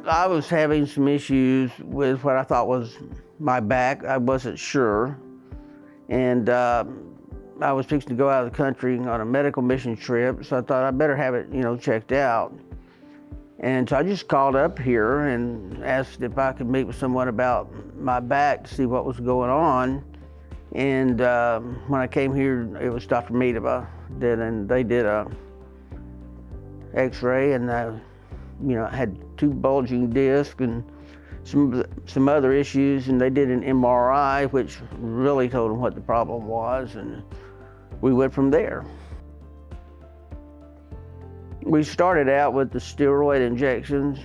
I was having some issues with what I thought was my back. I wasn't sure. And I was fixing to go out of the country on a medical mission trip, so I thought I better have it, checked out. And so I just called up here and asked if I could meet with someone about my back to see what was going on. And when I came here, it was Dr. Medeva and they did a X-ray, and I had 2 bulging discs and some other issues, and they did an MRI, which really told them what the problem was, and we went from there. We started out with the steroid injections,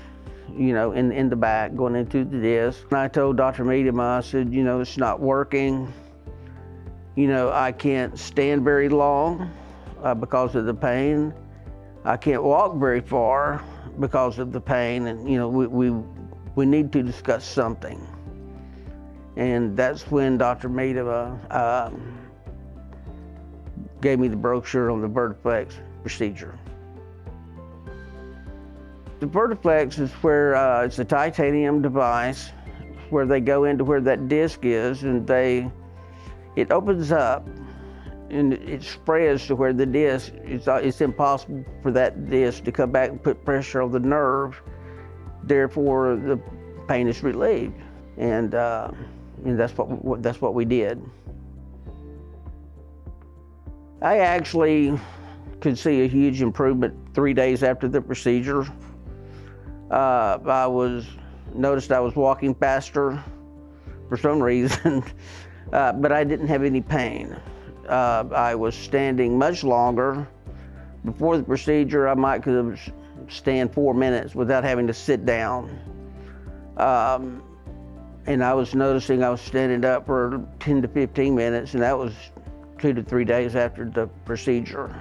in the back, going into the disc. And I told Dr. Medeva, I said, it's not working. I can't stand very long because of the pain. I can't walk very far because of the pain, and we need to discuss something. And that's when Dr. Medeva gave me the brochure on the Vertiflex procedure. The Vertiflex is where it's a titanium device where they go into where that disc is, and it opens up and it spreads to where the disc, it's impossible for that disc to come back and put pressure on the nerve. Therefore, the pain is relieved. And that's what we did. I actually could see a huge improvement 3 days after the procedure. I noticed I was walking faster for some reason, but I didn't have any pain. I was standing much longer. Before the procedure, I might could stand 4 minutes without having to sit down. And I was noticing I was standing up for 10 to 15 minutes, and that was 2 to 3 days after the procedure.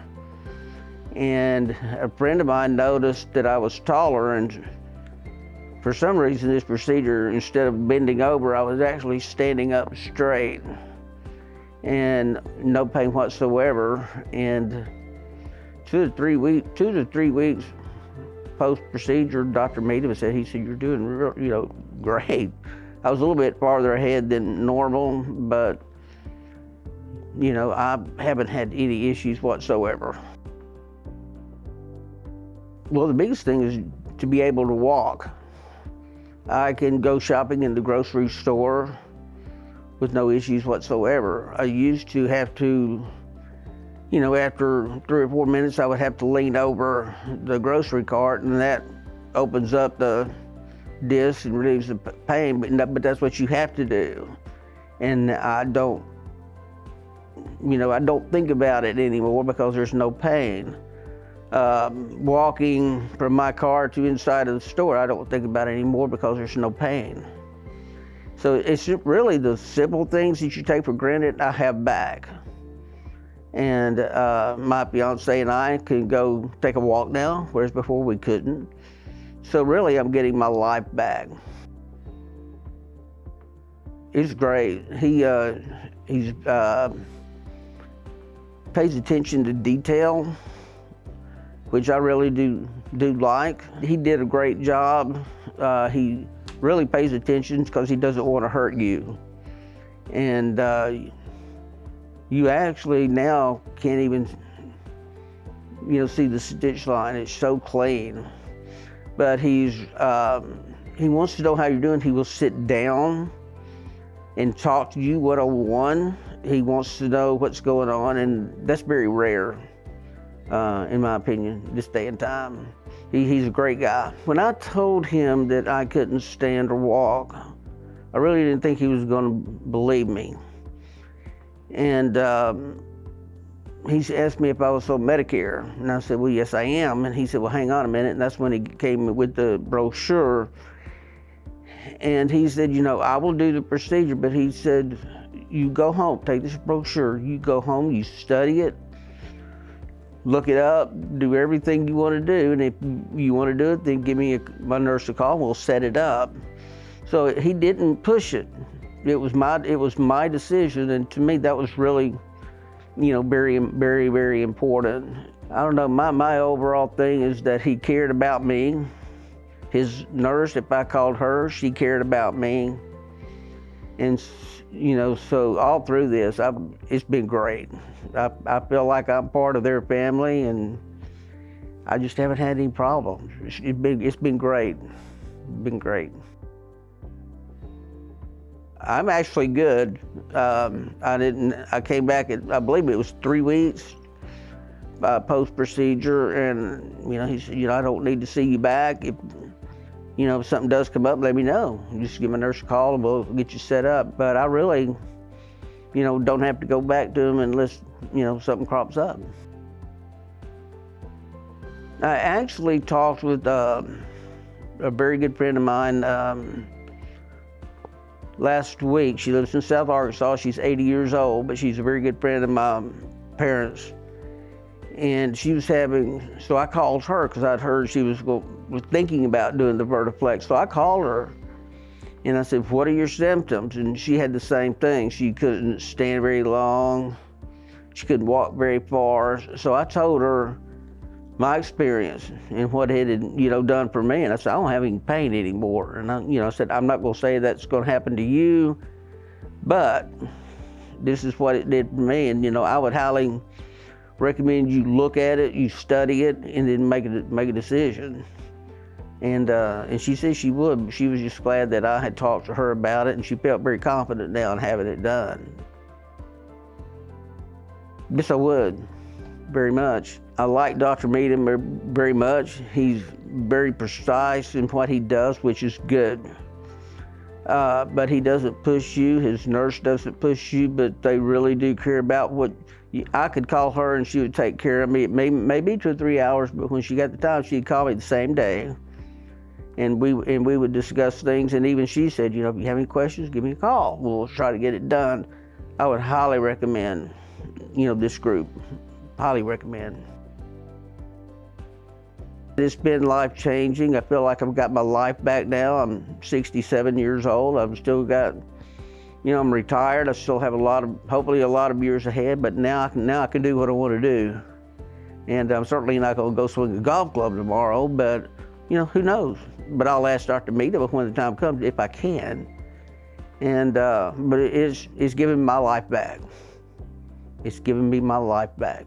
And a friend of mine noticed that I was taller, and for some reason this procedure, instead of bending over, I was actually standing up straight and no pain whatsoever. And 2 to 3 weeks post-procedure, Dr. Medeva said, you're doing great. I was a little bit farther ahead than normal, but I haven't had any issues whatsoever. Well, the biggest thing is to be able to walk. I can go shopping in the grocery store with no issues whatsoever. I used to have to, after 3 or 4 minutes, I would have to lean over the grocery cart, and that opens up the disc and relieves the pain, but that's what you have to do. And I don't think about it anymore because there's no pain. Walking from my car to inside of the store, I don't think about it anymore because there's no pain. So it's really the simple things that you take for granted I have back. And my fiance and I can go take a walk now, whereas before we couldn't. So really, I'm getting my life back. It's great. He pays attention to detail, which I really do like. He did a great job. He really pays attention because he doesn't want to hurt you. And you actually now can't even see the stitch line. It's so clean. But he wants to know how you're doing. He will sit down and talk to you one-on-one. He wants to know what's going on, and that's very rare, in my opinion, this day and time. He's a great guy. When I told him that I couldn't stand or walk, I really didn't think he was going to believe me. And he asked me if I was on Medicare, and I said, well, yes, I am. And he said, well, hang on a minute, and that's when he came with the brochure. And he said, I will do the procedure, but he said, you go home, take this brochure, you go home, you study it, look it up, do everything you want to do, and if you want to do it, then give me my nurse a call, we'll set it up. So he didn't push it. It was my decision, and to me that was really, very, very, very important. I don't know, my overall thing is that he cared about me. His nurse, if I called her, she cared about me. And, you know, so all through this, it's been great. I feel like I'm part of their family, and I just haven't had any problems. It's been great. Been great. I'm actually good. I came back at, I believe it was 3 weeks post-procedure, and, you know, he said, you know, I don't need to see you back. If, you know, if something does come up, let me know. Just give my nurse a call and we'll get you set up. But I really, you know, don't have to go back to him unless, you know, something crops up. I actually talked with a very good friend of mine last week. She lives in South Arkansas. She's 80 years old, but she's a very good friend of my parents. And she was having, so I called her because I'd heard she was thinking about doing the Vertiflex. So I called her and I said, what are your symptoms? And she had the same thing. She couldn't stand very long. She couldn't walk very far. So I told her my experience and what it had, you know, done for me. And I said, I don't have any pain anymore. And I said, I'm not going to say that's going to happen to you, but this is what it did for me. And, you know, I would highly recommend you look at it, you study it, and then make a decision. And she said she would. She was just glad that I had talked to her about it, and she felt very confident now in having it done. Yes, I would, very much. I like Dr. Meadham very much. He's very precise in what he does, which is good. But he doesn't push you. His nurse doesn't push you, but they really do care about what I could call her and she would take care of me. It may be 2 or 3 hours, but when she got the time, she'd call me the same day. And we would discuss things, and even she said, you know, if you have any questions, give me a call. We'll try to get it done. I would highly recommend, you know, this group. Highly recommend. It's been life-changing. I feel like I've got my life back now. I'm 67 years old. I've still got, you know, I'm retired. I still have hopefully a lot of years ahead, but now I can do what I want to do. And I'm certainly not going to go swing a golf club tomorrow, but, you know, who knows? But I'll ask Dr. Meadham when the time comes, if I can. And, but it's giving my life back. It's giving me my life back.